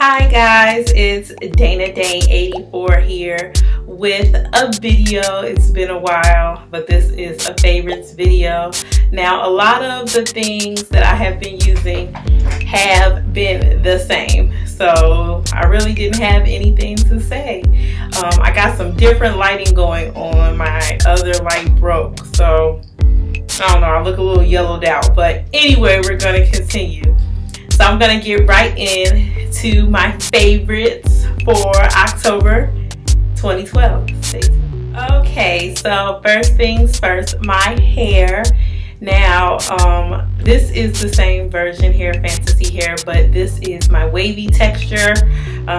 Hi guys, it's Dana Dane 84 here with a video. It's been a while, but this is a favorites video. Now, a lot of the things that I have been using have been the same, so I really didn't have anything to say. I got some different lighting going on. My other light broke, so I don't know, I look a little yellowed out, but anyway, we're going to continue. So I'm going to get right into my favorites for October 2012. Okay, so first things first, my hair. Now, this is the same version here, fantasy hair, but this is my wavy texture.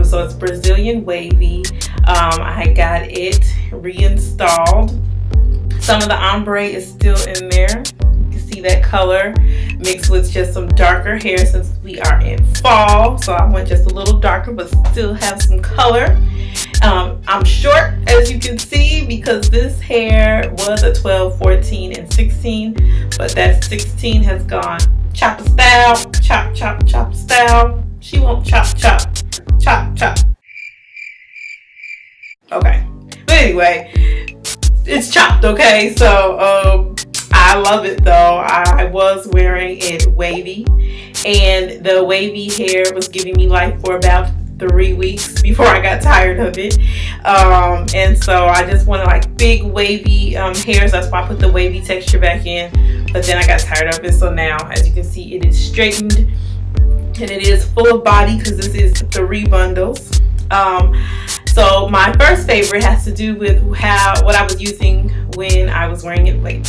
So it's Brazilian wavy. I got it reinstalled. Some of the ombre is still in there. You can see that color mixed with just some darker hair since we are in fall. So I went just a little darker but still have some color. I'm short, as you can see, because this hair was a 12, 14, and 16, but that 16 has gone chopper style, chop, chop, chop style. She won't chop, chop, chop, chop. Okay, but anyway, it's chopped, okay? So I love it though. I was wearing it wavy, and the wavy hair was giving me life for about 3 weeks before I got tired of it. And so I just wanted like big wavy hairs. That's why I put the wavy texture back in, but then I got tired of it. So now, as you can see, it is straightened and it is full of body because this is 3 bundles. So my first favorite has to do with what I was using when I was wearing it wavy.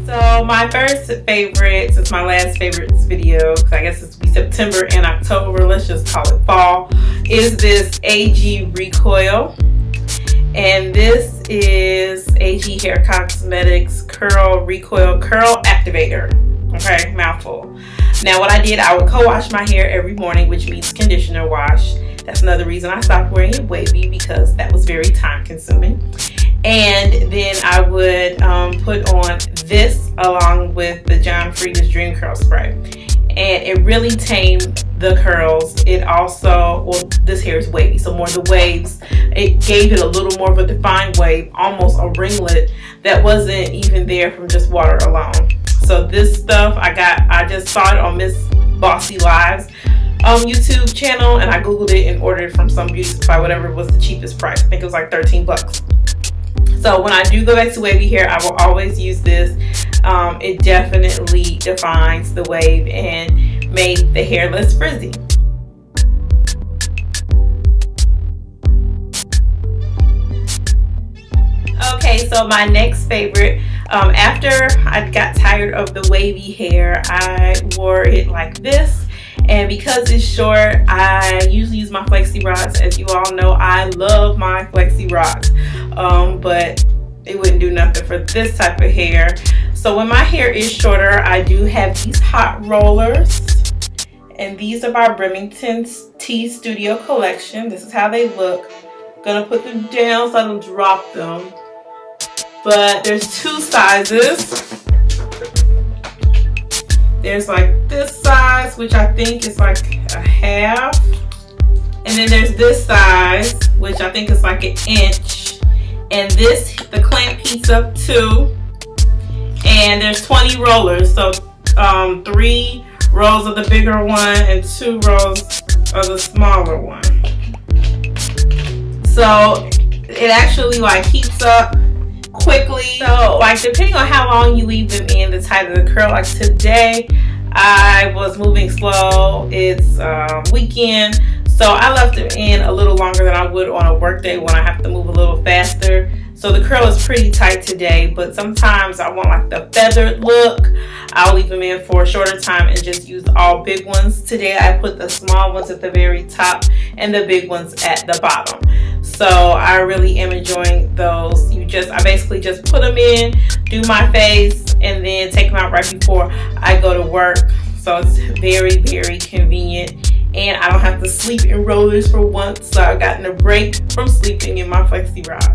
So my first favorite, since my last favorites video, because I guess it's be September and October, let's just call it fall, is this AG Recoil. And this is AG Hair Cosmetics Recoil Curl Activator. Okay, mouthful. Now what I did, I would co-wash my hair every morning, which means conditioner wash. That's another reason I stopped wearing it wavy, because that was very time consuming. And then I would put on this along with the John Frieda's Dream Curl Spray. And it really tamed the curls. It also, well, this hair is wavy, so more the waves. It gave it a little more of a defined wave, almost a ringlet that wasn't even there from just water alone. So this stuff, I just saw it on Miss Bossy Live's YouTube channel, and I googled it and ordered it from some beauty supply, whatever was the cheapest price. I think it was like 13 bucks. So when I do go back to wavy hair, I will always use this. It definitely defines the wave and made the hair less frizzy. Okay, so my next favorite, after I got tired of the wavy hair, I wore it like this. And because it's short, I usually use my flexi rods. As you all know, I love my flexi rods, but it wouldn't do nothing for this type of hair. So when my hair is shorter, I do have these hot rollers, and these are by Remington T Studio Collection. This is how they look. I'm gonna put them down so I don't drop them. But there's 2 sizes. There's like this size, which I think is like a half. And then there's this size, which I think is like an inch. And this, the clamp heats up too. And there's 20 rollers. So 3 rows of the bigger one and 2 rows of the smaller one. So it actually like heats up quickly. So like depending on how long you leave them in, the tighter the curl. Like today I was moving slow, it's weekend, so I left them in a little longer than I would on a work day when I have to move a little faster. So the curl is pretty tight today, but sometimes I want like the feathered look. I'll leave them in for a shorter time and just use all big ones. Today I put the small ones at the very top and the big ones at the bottom. So I really am enjoying those. I basically just put them in, do my face, and then take them out right before I go to work. So it's very, very convenient. And I don't have to sleep in rollers for once. So I've gotten a break from sleeping in my flexi rods.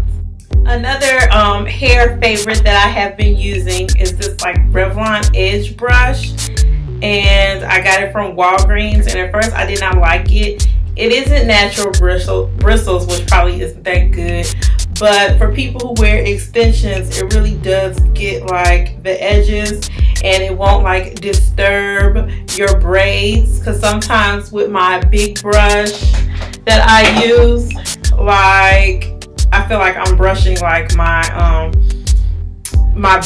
Another hair favorite that I have been using is this like Revlon edge brush. And I got it from Walgreens. And at first I did not like it. It isn't natural bristles, which probably isn't that good. But for people who wear extensions, it really does get like the edges, and it won't like disturb your braids. Because sometimes with my big brush that I use, like I feel like I'm brushing like my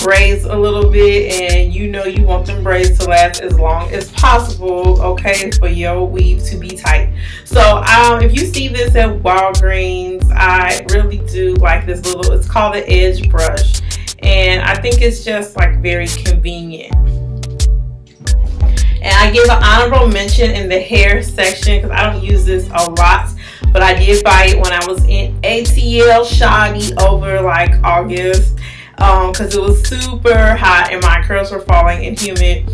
braids a little bit, and you know you want them braids to last as long as possible, okay, for your weave to be tight. So if you see this at Walgreens, I really do like this little, it's called the edge brush, and I think it's just like very convenient. And I give an honorable mention in the hair section because I don't use this a lot, but I did buy it when I was in ATL Shoddy over like August, because it was super hot and my curls were falling and humid.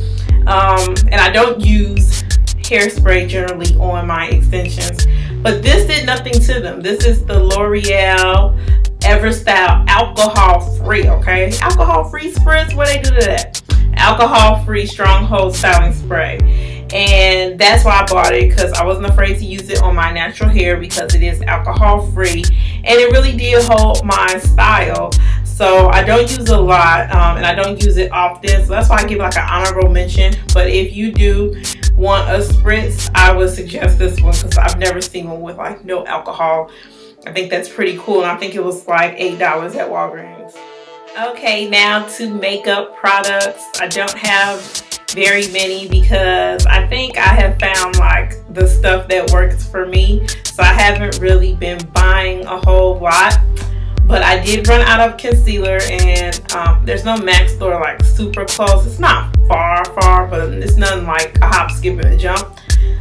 And I don't use hairspray generally on my extensions, but this did nothing to them. This is the Loreal Everstyle alcohol free, okay? Alcohol free spritz, what they do to that? Alcohol free stronghold styling spray. And that's why I bought it, because I wasn't afraid to use it on my natural hair because it is alcohol free, and it really did hold my style. So I don't use a lot, and I don't use it often, so that's why I give like an honorable mention. But if you do want a spritz, I would suggest this one because I've never seen one with like no alcohol. I think that's pretty cool, and I think it was like $8 at Walgreens. Okay, now to makeup products. I don't have very many because I think I have found like the stuff that works for me, so I haven't really been buying a whole lot. But I did run out of concealer, and there's no MAC store like super close. It's not far, but it's nothing like a hop, skip, and a jump.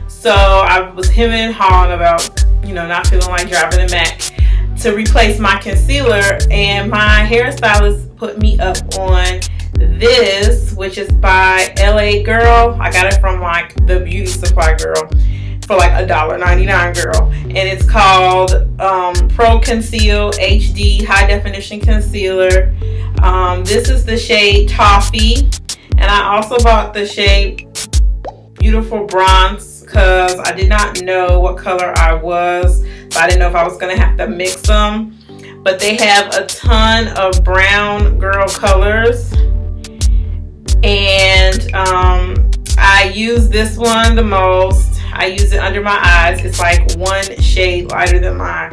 So I was hemming and hawing about, you know, not feeling like driving to MAC to replace my concealer, and my hairstylist put me up on this, which is by LA Girl. I got it from like the beauty supply girl for like $1.99, girl, and it's called Pro Conceal HD High Definition Concealer. This is the shade Toffee, and I also bought the shade Beautiful Bronze because I did not know what color I was, so I didn't know if I was gonna have to mix them. But they have a ton of brown girl colors, and I use this one the most. I use it under my eyes. It's like one shade lighter than my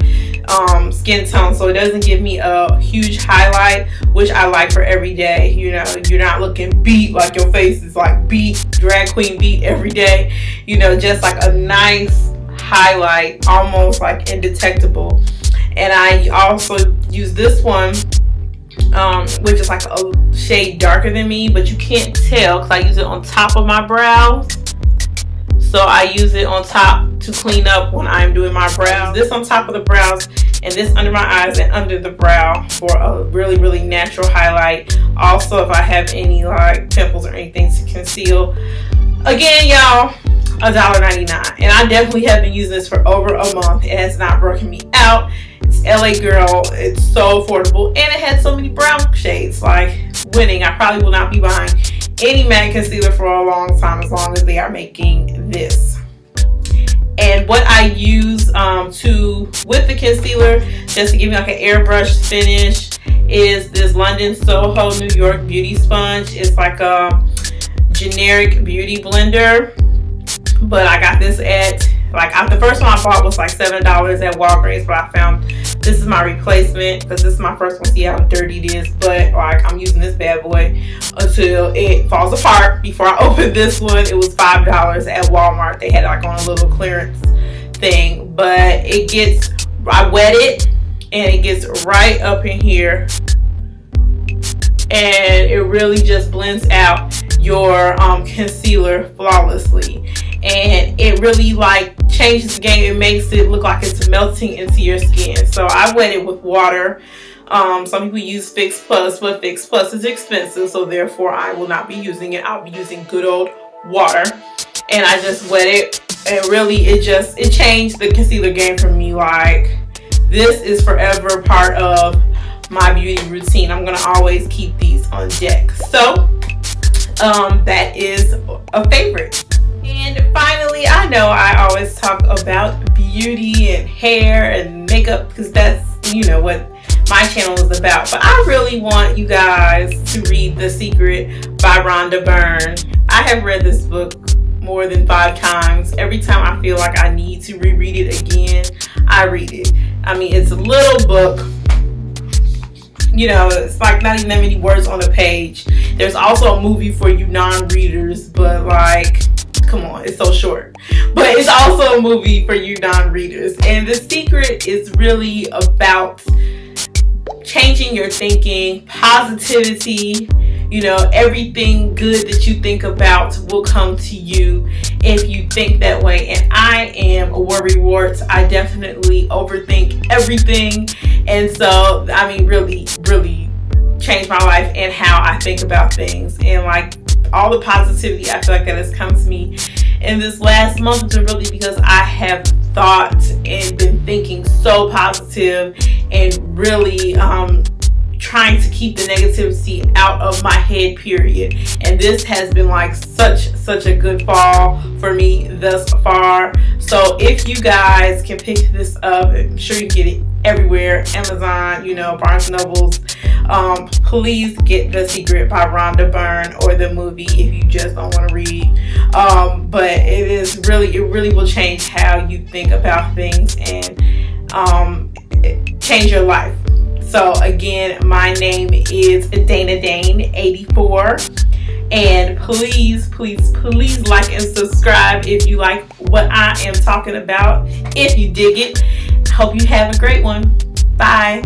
skin tone, so it doesn't give me a huge highlight, which I like for every day. You know, you're not looking beat, like your face is like beat, drag queen beat every day. You know, just like a nice highlight, almost like indetectable. And I also use this one, which is like a shade darker than me, but you can't tell because I use it on top of my brows. So I use it on top to clean up when I'm doing my brows. This on top of the brows, and this under my eyes and under the brow for a really natural highlight. Also, if I have any like pimples or anything to conceal. Again, y'all, $1.99, and I definitely have been using this for over a month. It has not broken me out. It's LA Girl. It's so affordable, and it had so many brown shades, like winning. I probably will not be buying any matte concealer for a long time as long as they are making this. And what I use with the concealer, just to give me like an airbrush finish, is this London Soho New York Beauty Sponge. It's like a generic beauty blender, but I got this at the first one I bought was like $7 at Walgreens, but I found this is my replacement because this is my first one. See how dirty it is, but like I'm using this bad boy until it falls apart. Before I opened this one, it was $5 at Walmart. They had it like on a little clearance thing, but I wet it and it gets right up in here, and it really just blends out your concealer flawlessly. And it really like changes the game. It makes it look like it's melting into your skin. So I wet it with water. Some people use Fix Plus, but Fix Plus is expensive, so therefore I will not be using it. I'll be using good old water, and I just wet it, and really it changed the concealer game for me. Like, this is forever part of my beauty routine. I'm gonna always keep these on deck. So that is a favorite. And finally, I know I always talk about beauty beauty and hair and makeup, because that's, you know, what my channel is about. But I really want you guys to read The Secret by Rhonda Byrne. I have read this book more than 5 times. Every time I feel like I need to reread it again, I read it. I mean, it's a little book. You know, it's like not even that many words on a page. There's also a movie for you non-readers, but like, come on, it's so short. But it's also a movie for you non-readers. And The Secret is really about changing your thinking, positivity. You know, everything good that you think about will come to you if you think that way. And I am a worrywart. I definitely overthink everything. And so, I mean, really changed my life and how I think about things. And like all the positivity I feel like that has come to me in this last month is really because I have thought and been thinking so positive and really trying to keep the negativity out of my head, period. And this has been like such a good fall for me thus far. So if you guys can pick this up, I'm sure you get it everywhere, Amazon, you know, Barnes & Nobles. Please get The Secret by Rhonda Byrne, or the movie if you just don't want to read. But it really will change how you think about things and change your life. So again, my name is Dana Dane 84, and please like and subscribe if you like what I am talking about. If you dig it, hope you have a great one. Bye.